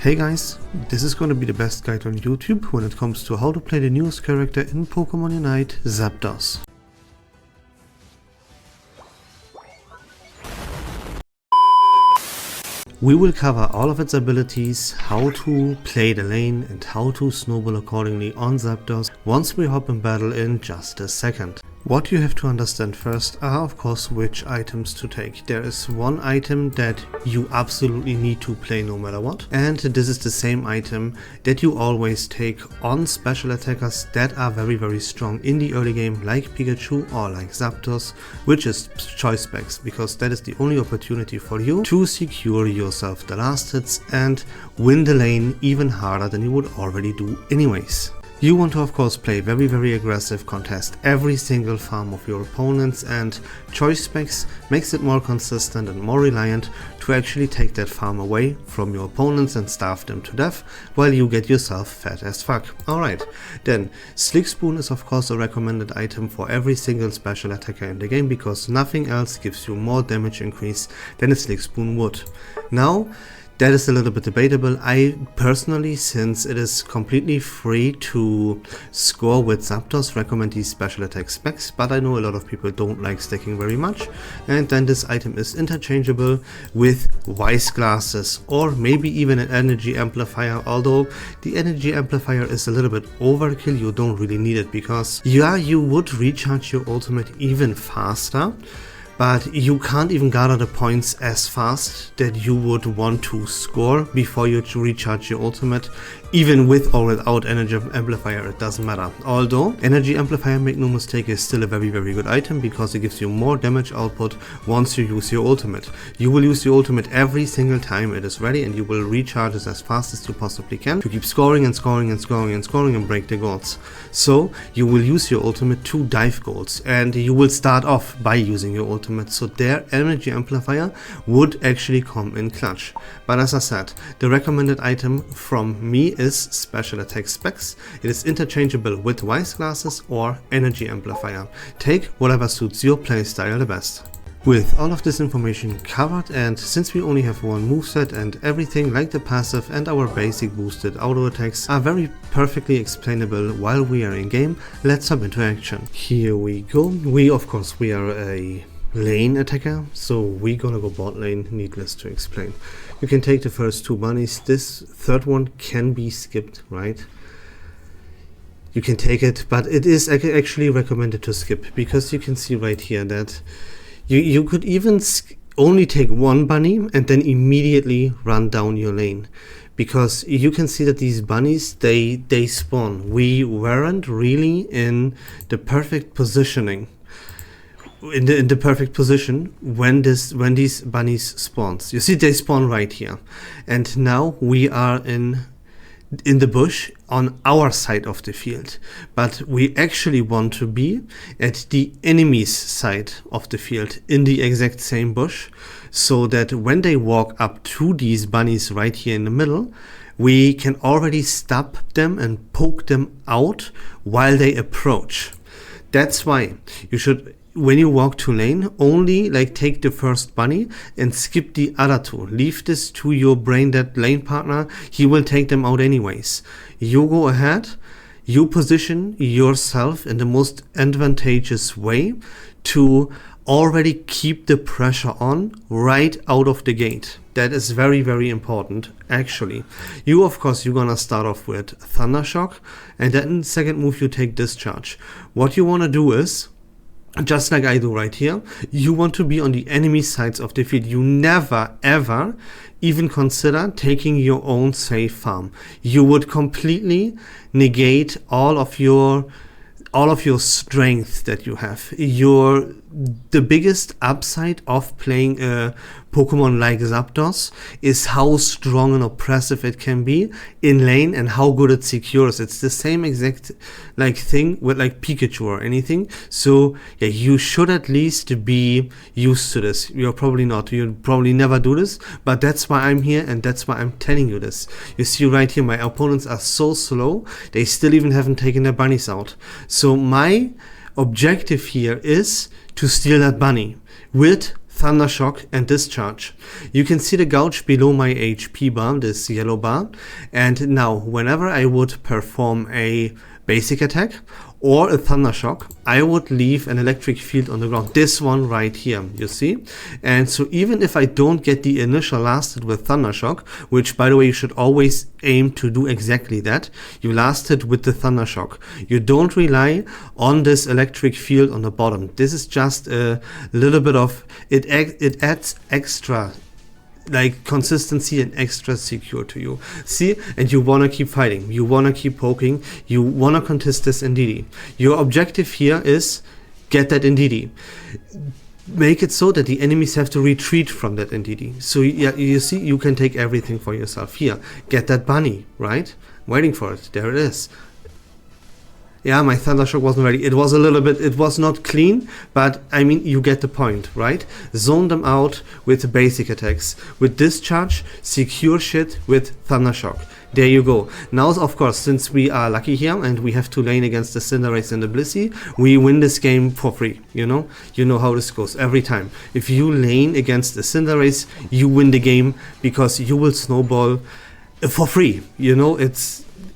Hey guys, this is gonna be the best guide on YouTube when it comes to how to play the newest character in Pokemon Unite, Zapdos. We will cover all of its abilities, how to play the lane and how to snowball accordingly on Zapdos once we hop in battle in just a second. What you have to understand first are of course which items to take. There is one item that you absolutely need to play no matter what, and this is the same item that you always take on special attackers that are very strong in the early game, like Pikachu or like Zapdos, which is choice specs, because that is the only opportunity for you to secure yourself the last hits and win the lane even harder than you would already do anyways. You want to of course play very aggressive, contest every single farm of your opponents, and choice specs makes it more consistent and more reliant to actually take that farm away from your opponents and starve them to death while you get yourself fat as fuck. Alright, then Slick Spoon is of course a recommended item for every single special attacker in the game, because nothing else gives you more damage increase than a Slick Spoon would. Now, that is a little bit debatable. I personally, since it is completely free to score with Zapdos, recommend these special attack specs, but I know a lot of people don't like stacking very much, and then this item is interchangeable with Wise Glasses or maybe even an energy amplifier, although the energy amplifier is a little bit overkill. You don't really need it because yeah, you would recharge your ultimate even faster, but you can't even gather the points as fast that you would want to score before you recharge your ultimate. Even with or without energy amplifier, it doesn't matter. Although energy amplifier, make no mistake, is still a very good item because it gives you more damage output once you use your ultimate. You will use your ultimate every single time it is ready, and you will recharge it as fast as you possibly can to keep scoring and break the goals. So you will use your ultimate to dive goals, and you will start off by using your ultimate, so their energy amplifier would actually come in clutch. But as I said, the recommended item from me is special attack specs. It is interchangeable with Wise Glasses or energy amplifier. Take whatever suits your playstyle the best. With all of this information covered, and since we only have one moveset and everything like the passive and our basic boosted auto attacks are very perfectly explainable while we are in game, let's hop into action. Here we go. We are a lane attacker, so we're gonna go bot lane, needless to explain. You can take the first two bunnies. This third one can be skipped, right? You can take it, but it is actually recommended to skip, because you can see right here that you could even only take one bunny and then immediately run down your lane, because you can see that these bunnies, they spawn. We weren't really in the perfect positioning. In the perfect position when these bunnies spawns. You see they spawn right here, and now we are in the bush on our side of the field, but we actually want to be at the enemy's side of the field in the exact same bush, so that when they walk up to these bunnies right here in the middle, we can already stop them and poke them out while they approach. That's why you should, when you walk to lane, only take the first bunny and skip the other two. Leave this to your brain dead lane partner. He will take them out anyways. You go ahead, you position yourself in the most advantageous way to already keep the pressure on right out of the gate. That is very important actually. You're gonna start off with Thunder Shock, and then second move you take Discharge. What you wanna do is, just like I do right here, you want to be on the enemy sides of the field. You never ever even consider taking your own safe farm. You would completely negate all of your strength that you have. The biggest upside of playing a Pokemon like Zapdos is how strong and oppressive it can be in lane and how good it secures. It's the same exact thing with Pikachu or anything. So yeah, you should at least be used to this. You're probably not. You'll probably never do this, but that's why I'm here and that's why I'm telling you this. You see right here, my opponents are so slow. They still even haven't taken their bunnies out. So my objective here is to steal that bunny with Thunder Shock, and Discharge. You can see the gouge below my HP bar, this yellow bar, and now whenever I would perform a basic attack or a Thunder Shock, I would leave an electric field on the ground. This one right here, you see? And so even if I don't get the initial last hit with Thunder Shock, which by the way you should always aim to do exactly that, you last hit with the Thunder Shock. You don't rely on this electric field on the bottom. This is just a little bit of, it adds extra like consistency and extra secure to you. See, and you want to keep fighting, you want to keep poking, you want to contest this NDD. Your objective here is get that NDD. Make it so that the enemies have to retreat from that NDD. So yeah, you see, you can take everything for yourself. Here, get that bunny, right? Waiting for it. There it is. Yeah, my Thunder Shock wasn't ready. It was a little bit, it was not clean, but I mean, you get the point, right? Zone them out with basic attacks. With Discharge, secure shit with Thunder Shock. There you go. Now, of course, since we are lucky here and we have to lane against the Cinderace and the Blissey, we win this game for free, you know? You know how this goes every time. If you lane against the Cinderace, you win the game because you will snowball for free, you know?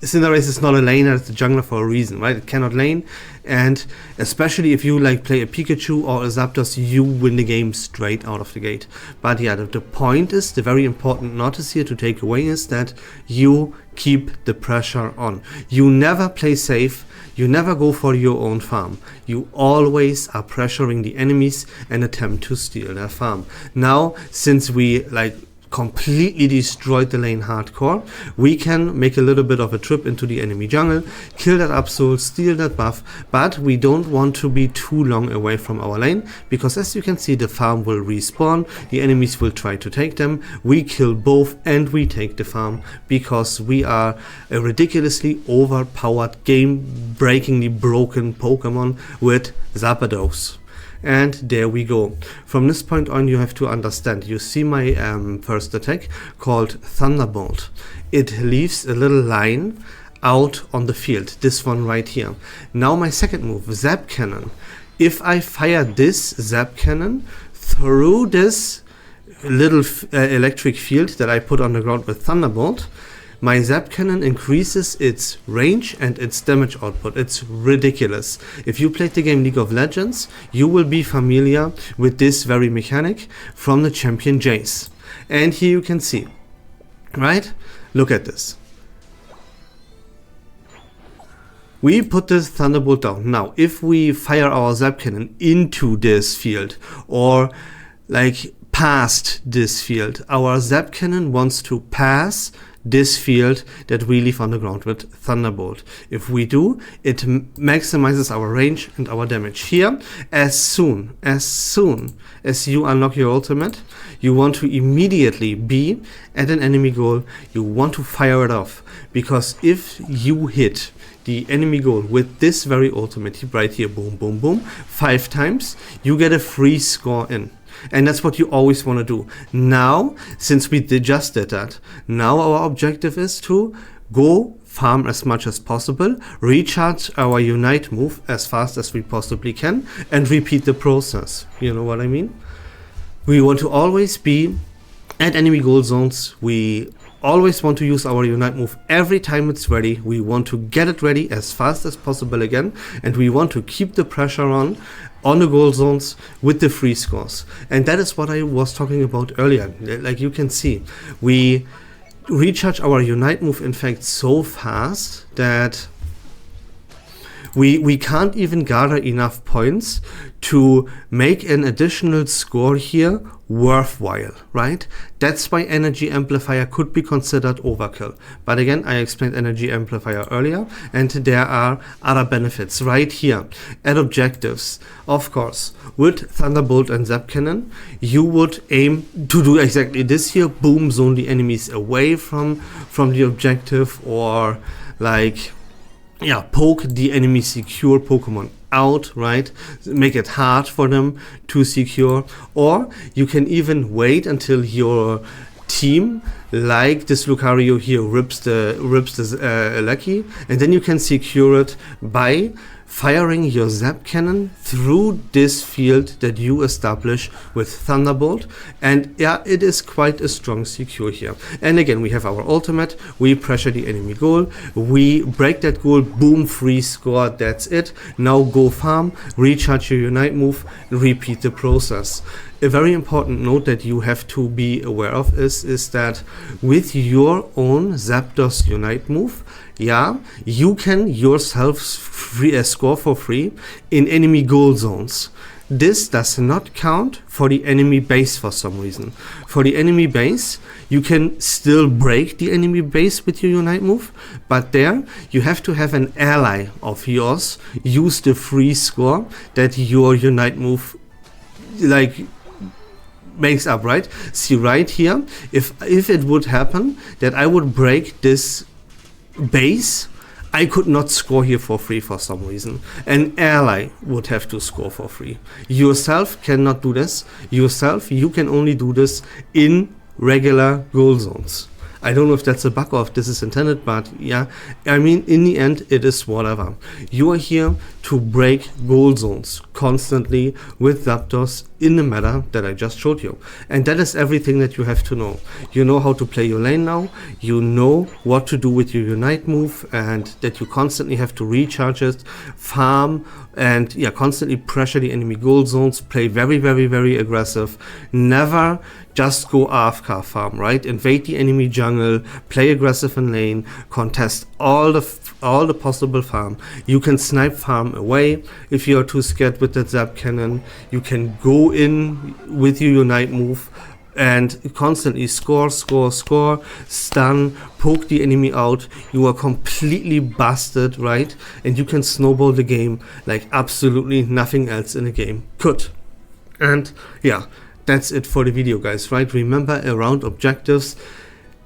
Cinderace is not a laner, it's a jungler for a reason, right? It cannot lane, and especially if you like play a Pikachu or a Zapdos, you win the game straight out of the gate. But yeah, the point is, the very important notice here to take away is that you keep the pressure on. You never play safe, you never go for your own farm. You always are pressuring the enemies and attempt to steal their farm. Now, since we like completely destroyed the lane hardcore, we can make a little bit of a trip into the enemy jungle, kill that Absol, steal that buff, but we don't want to be too long away from our lane, because as you can see, the farm will respawn, the enemies will try to take them, we kill both and we take the farm, because we are a ridiculously overpowered, game-breakingly broken Pokemon with Zapdos. And there we go. From this point on, you have to understand. You see my first attack called Thunderbolt. It leaves a little line out on the field. This one right here. Now my second move, Zap Cannon. If I fire this Zap Cannon through this little electric field that I put on the ground with Thunderbolt, my Zap Cannon increases its range and its damage output. It's ridiculous. If you played the game League of Legends, you will be familiar with this very mechanic from the champion Jace. And here you can see, right? Look at this. We put this Thunderbolt down. Now, if we fire our Zap Cannon into this field, or like past this field, our Zap Cannon wants to pass this field that we leave on the ground with Thunderbolt. If we do, it maximizes our range and our damage. Here, as soon as you unlock your ultimate, you want to immediately be at an enemy goal, you want to fire it off, because if you hit the enemy goal with this very ultimate right here, boom, boom, boom, 5 times, you get a free score in. And that's what you always want to do. Now, since we just did that, now our objective is to go farm as much as possible, recharge our Unite move as fast as we possibly can, and repeat the process. You know what I mean? We want to always be at enemy goal zones. We always want to use our Unite move every time it's ready. We want to get it ready as fast as possible again, and we want to keep the pressure on the goal zones with the free scores. And that is what I was talking about earlier. Like you can see, we recharge our Unite move in fact so fast that we can't even gather enough points to make an additional score here worthwhile, right? That's why Energy Amplifier could be considered overkill. But again, I explained Energy Amplifier earlier, and there are other benefits right here. At objectives, of course, with Thunderbolt and Zap Cannon, you would aim to do exactly this here, boom, zone the enemies away from the objective, or like, yeah, poke the enemy secure Pokemon out, right? Make it hard for them to secure. Or you can even wait until your team, like this Lucario here, rips the Lucky, and then you can secure it by firing your Zap Cannon through this field that you establish with Thunderbolt. And yeah, it is quite a strong secure here. And again, we have our ultimate, we pressure the enemy goal, we break that goal, boom, free score, that's it. Now go farm, recharge your Unite move, repeat the process. A very important note that you have to be aware of is that with your own Zapdos Unite move, yeah, you can yourself score for free in enemy goal zones. This does not count for the enemy base for some reason. For the enemy base, you can still break the enemy base with your Unite move, but there you have to have an ally of yours use the free score that your Unite move makes up, right? See right here, if it would happen that I would break this base, I could not score here for free for some reason. An ally would have to score for free. Yourself cannot do this. Yourself, you can only do this in regular goal zones. I don't know if that's a bug or if this is intended, but yeah, I mean, in the end, it is whatever. You are here to break goal zones constantly with Zapdos in the meta that I just showed you. And that is everything that you have to know. You know how to play your lane now, you know what to do with your Unite move, and that you constantly have to recharge it, farm, and yeah, constantly pressure the enemy goal zones, play very, very, very aggressive. Never just go AFK farm, right? Invade the enemy jungle, play aggressive in lane, contest all the possible farm. You can snipe farm away if you are too scared with that Zap Cannon. You can go in with your Unite move and constantly score, stun, poke the enemy out. You are completely busted, right? And you can snowball the game like absolutely nothing else in the game could. And yeah, that's it for the video, guys, right? Remember, around objectives,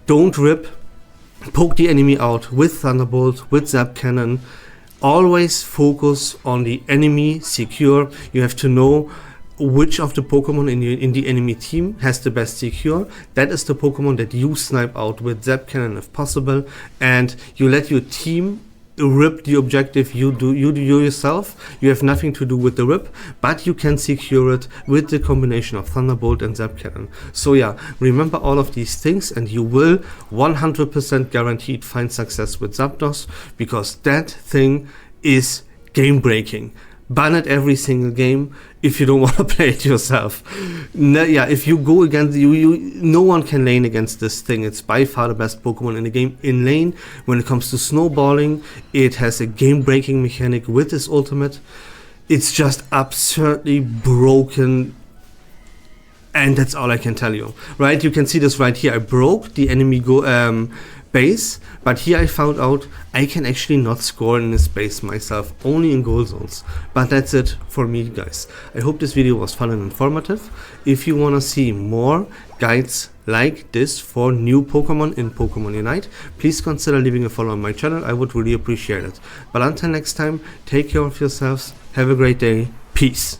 don't rip, poke the enemy out with Thunderbolt, with Zap Cannon. Always focus on the enemy secure. You have to know which of the Pokemon in the enemy team has the best secure. That is the Pokemon that you snipe out with Zap Cannon if possible, and you let your team rip the objective. You yourself, you have nothing to do with the rip, but you can secure it with the combination of Thunderbolt and Zap Cannon. So yeah, remember all of these things and you will 100% guaranteed find success with Zapdos, because that thing is game breaking. Ban it every single game if you don't want to play it yourself. Yeah, if you go against no one can lane against this thing. It's by far the best Pokemon in the game in lane. When it comes to snowballing, it has a game-breaking mechanic with its ultimate. It's just absurdly broken, and that's all I can tell you. Right? You can see this right here. I broke the enemy base, but here I found out I can actually not score in this base myself, only in goal zones. But that's it for me, guys. I hope this video was fun and informative. If you want to see more guides like this for new Pokemon in Pokemon Unite, please consider leaving a follow on my channel. I would really appreciate it. But until next time, take care of yourselves, have a great day, peace.